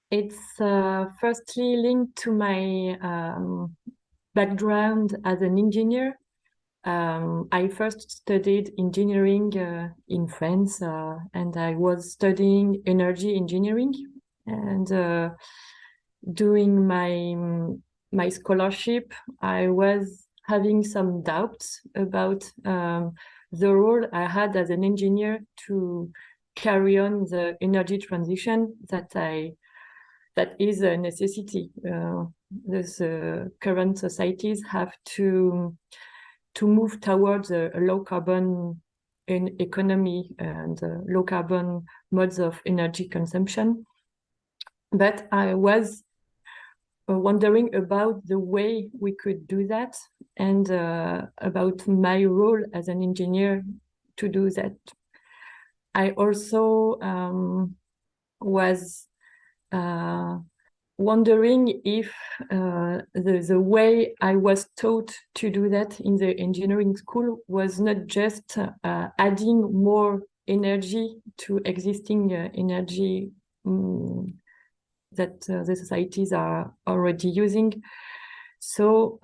It's firstly linked to my background as an engineer. I first studied engineering in France, and I was studying energy engineering. And during my scholarship, I was having some doubts about the role I had as an engineer to carry on the energy transition that is a necessity. The current societies have to move towards a low carbon economy and low carbon modes of energy consumption. But I was wondering about the way we could do that and about my role as an engineer to do that. I also was wondering if the way I was taught to do that in the engineering school was not just adding more energy to existing energy that the societies are already using. So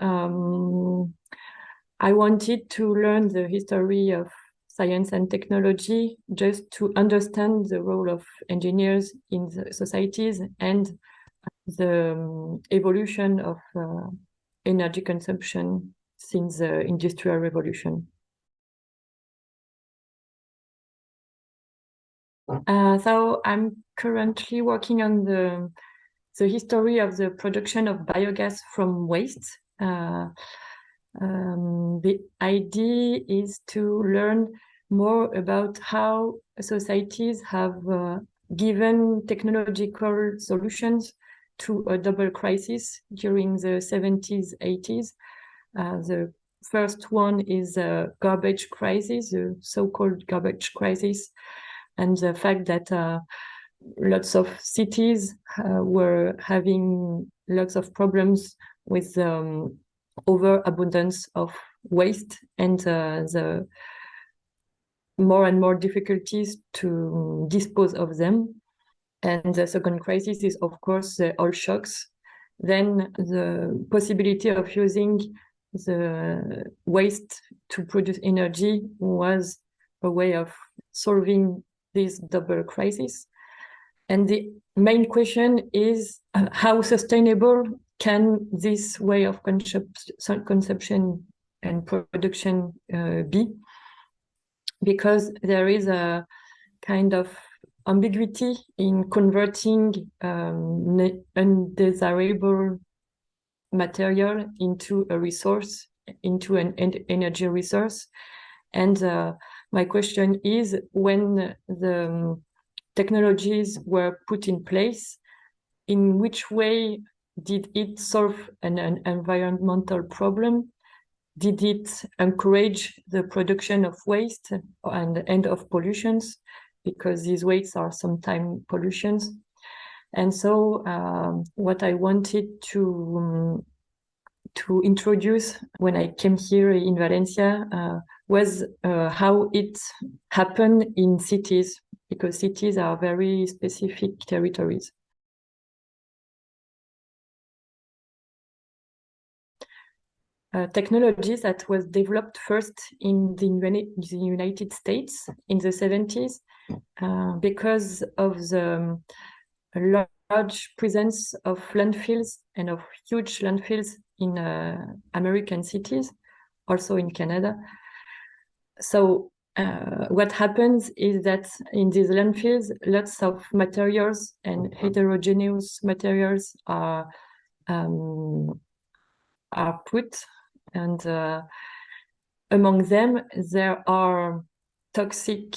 I wanted to learn the history of science and technology just to understand the role of engineers in the societies and the evolution of energy consumption since the Industrial Revolution. So I'm currently working on the history of the production of biogas from waste. The idea is to learn more about how societies have given technological solutions to a double crisis during the 70s, 80s. The first one is a garbage crisis, the so-called garbage crisis, and the fact that lots of cities were having lots of problems with overabundance of waste and the more and more difficulties to dispose of them. And the second crisis is, of course, the oil shocks. Then the possibility of using the waste to produce energy was a way of solving this double crisis. And the main question is how sustainable can this way of consumption and production be? Because there is a kind of ambiguity in converting undesirable material into a resource, into an energy resource. And my question is, when the technologies were put in place, in which way did it solve an environmental problem? Did it encourage the production of waste and end of pollutions? Because these wastes are sometimes pollutions. And so what I wanted to introduce when I came here in Valencia was how it happened in cities, because cities are very specific territories. Technologies that was developed first in the United States in the 70s because of the large presence of landfills and of huge landfills in American cities, also in Canada. So what happens is that in these landfills, lots of materials and heterogeneous materials are put, and among them there are toxic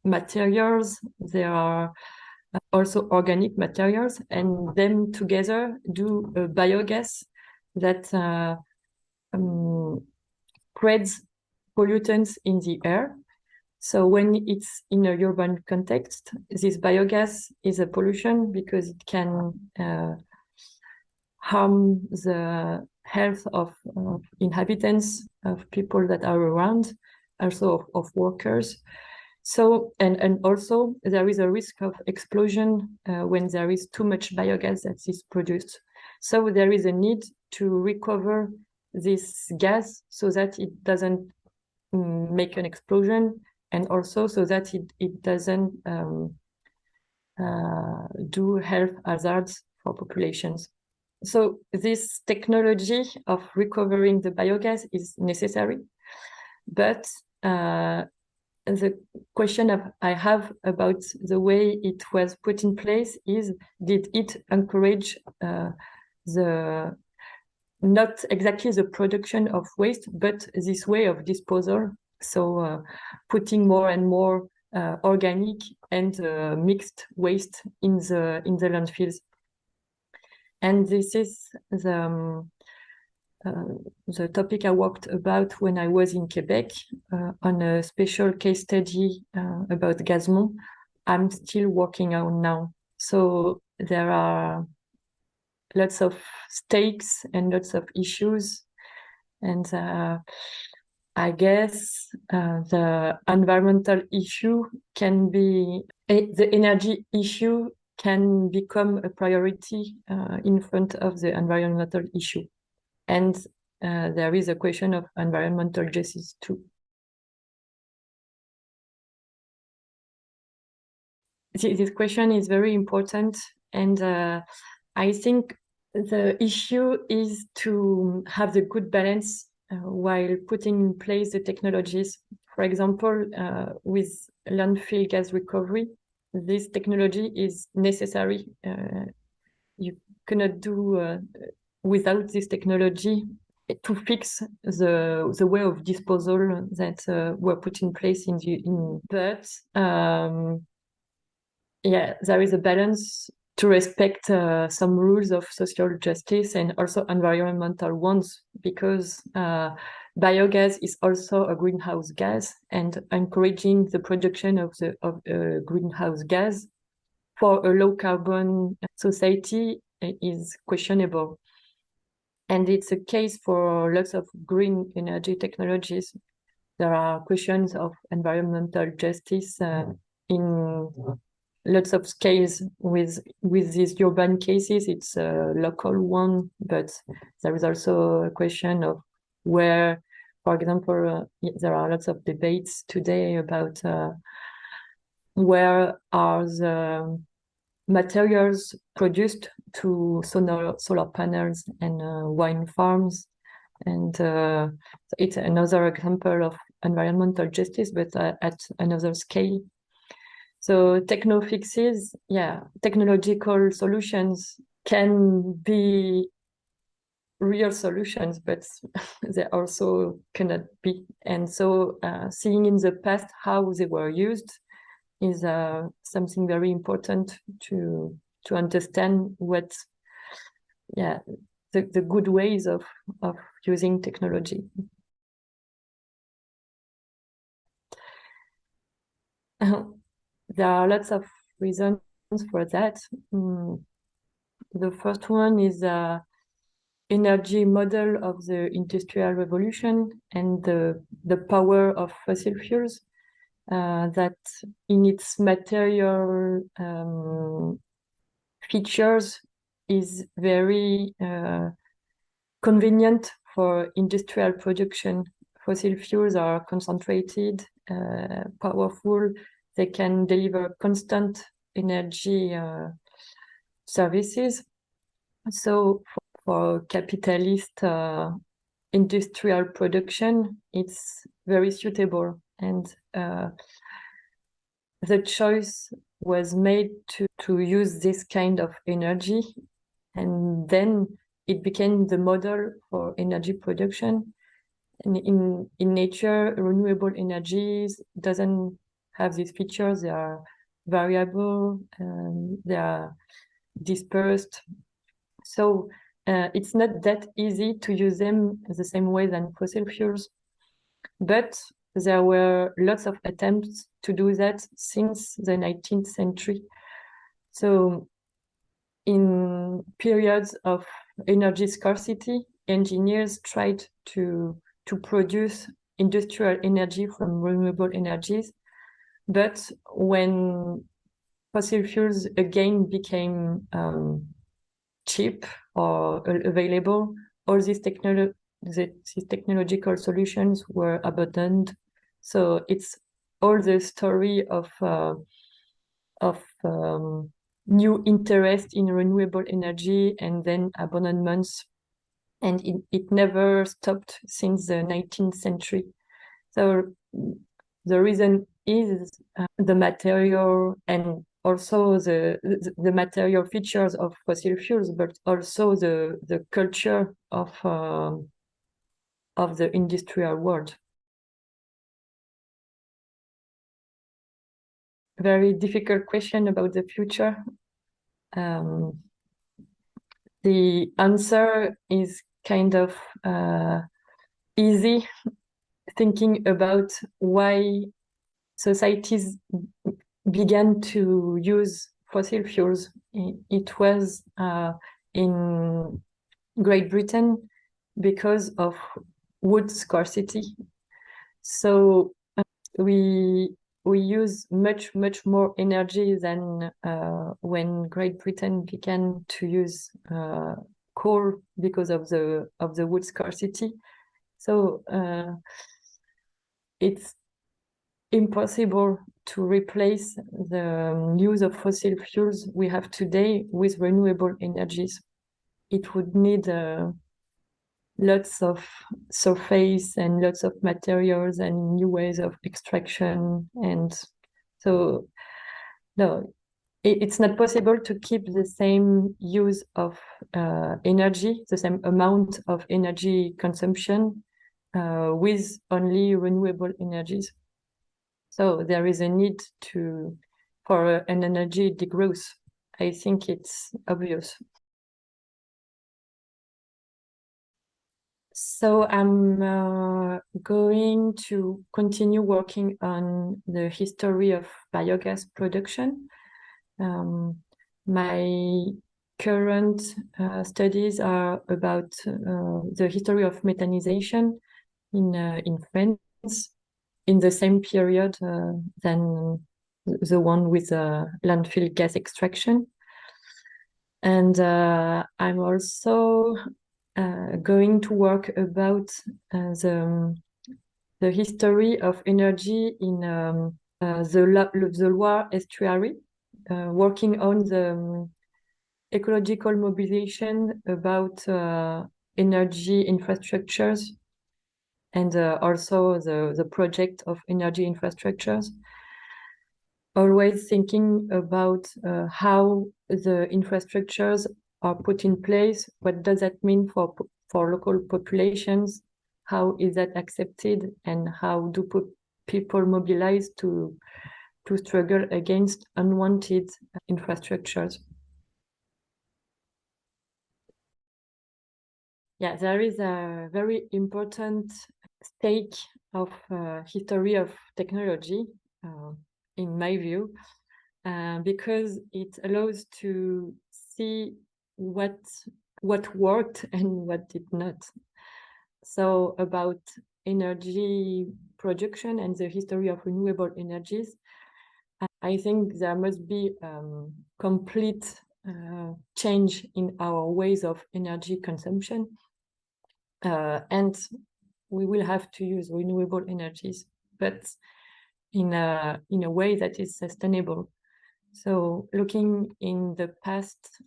materials, there are also organic materials, and them together do a biogas that spreads pollutants in the air. So when it's in a urban context, this biogas is a pollution because it can harm the health of inhabitants, of people that are around, also of workers. So, and also there is a risk of explosion when there is too much biogas that is produced. So there is a need to recover this gas so that it doesn't make an explosion, and also so that it doesn't do health hazards for populations. So this technology of recovering the biogas is necessary, but the question I have about the way it was put in place is, did it encourage not exactly the production of waste, but this way of disposal? So putting more and more organic and mixed waste in the landfills. And this is the topic I worked about when I was in Quebec on a special case study about Gazmont. I'm still working on now. So there are lots of stakes and lots of issues. And I guess the environmental issue can be, the energy issue can become a priority in front of the environmental issue. And there is a question of environmental justice too. This question is very important, and I think the issue is to have the good balance while putting in place the technologies. For example, with landfill gas recovery, this technology is necessary. You cannot do without this technology to fix the way of disposal that were put in place but yeah, there is a balance to respect some rules of social justice and also environmental ones, because biogas is also a greenhouse gas, and encouraging the production of greenhouse gas for a low carbon society is questionable. And it's a case for lots of green energy technologies. There are questions of environmental justice in lots of scales with these urban cases. It's a local one, but there is also a question of where, for example, there are lots of debates today about where are the materials produced to solar panels and wind farms. And it's another example of environmental justice, but at another scale. So techno fixes, yeah, technological solutions can be real solutions, but they also cannot be. And so seeing in the past how they were used is something very important to understand what, yeah, the good ways of using technology. There are lots of reasons for that. The first one is energy model of the Industrial Revolution and the power of fossil fuels, that in its material features is very convenient for industrial production. Fossil fuels are concentrated, powerful. They can deliver constant energy services. So for capitalist industrial production, it's very suitable. And the choice was made to use this kind of energy, and then it became the model for energy production. And in nature, renewable energies doesn't have these features. They are variable, they are dispersed. So it's not that easy to use them the same way than fossil fuels. But there were lots of attempts to do that since the 19th century. So in periods of energy scarcity, engineers tried to produce industrial energy from renewable energies. But when fossil fuels again became cheap or available, all these technological solutions were abandoned. So it's all the story of new interest in renewable energy and then abandonments. And it never stopped since the 19th century. So the reason is the material and also the material features of fossil fuels, but also the culture of the industrial world. Very difficult question about the future. The answer is kind of easy, thinking about why societies began to use fossil fuels. It was in Great Britain because of wood scarcity. So we use much more energy than when Great Britain began to use coal because of the wood scarcity. So it's impossible to replace the use of fossil fuels we have today with renewable energies. It would need lots of surface and lots of materials and new ways of extraction. And so, no, it's not possible to keep the same use of energy, the same amount of energy consumption with only renewable energies. So there is a need for an energy degrowth. I think it's obvious. So I'm going to continue working on the history of biogas production. My current studies are about the history of methanization in France in the same period than the one with landfill gas extraction. And I'm also going to work about the history of energy in the Loire estuary, working on the ecological mobilization about energy infrastructures and also the project of energy infrastructures. Always thinking about how the infrastructures are put in place. What does that mean for local populations? How is that accepted? And how do people mobilize to struggle against unwanted infrastructures? Yeah, there is a very important stake of history of technology, in my view, because it allows to see what worked and what did not. So about energy production and the history of renewable energies, I think there must be complete change in our ways of energy consumption, and we will have to use renewable energies, but in a way that is sustainable. So looking in the past,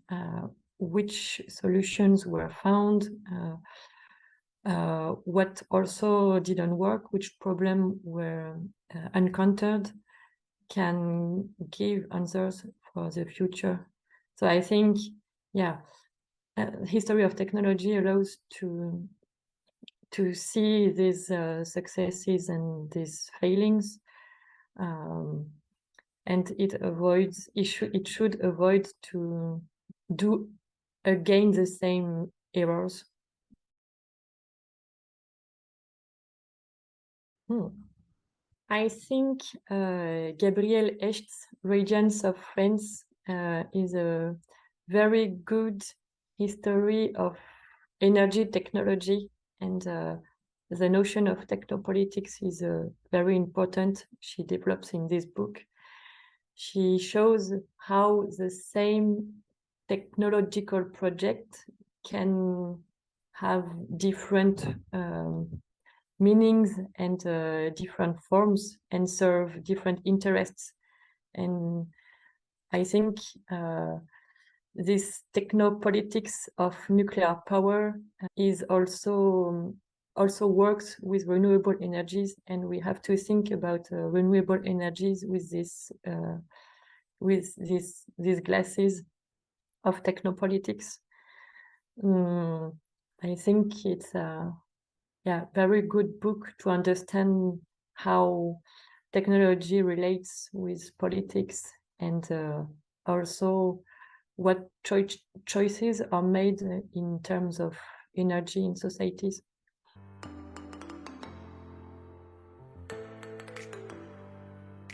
which solutions were found, what also didn't work, which problems were encountered, can give answers for the future. So I think, yeah, history of technology allows to see these successes and these failings, and it should avoid to do again the same errors. I think Gabriel Echt's Regents of France is a very good history of energy technology and the notion of technopolitics is very important. She develops in this book. She shows how the same technological project can have different meanings and different forms and serve different interests. And I think this technopolitics of nuclear power is also works with renewable energies, and we have to think about renewable energies with these glasses of technopolitics. I think it's a very good book to understand how technology relates with politics, and also what choices are made in terms of energy in societies.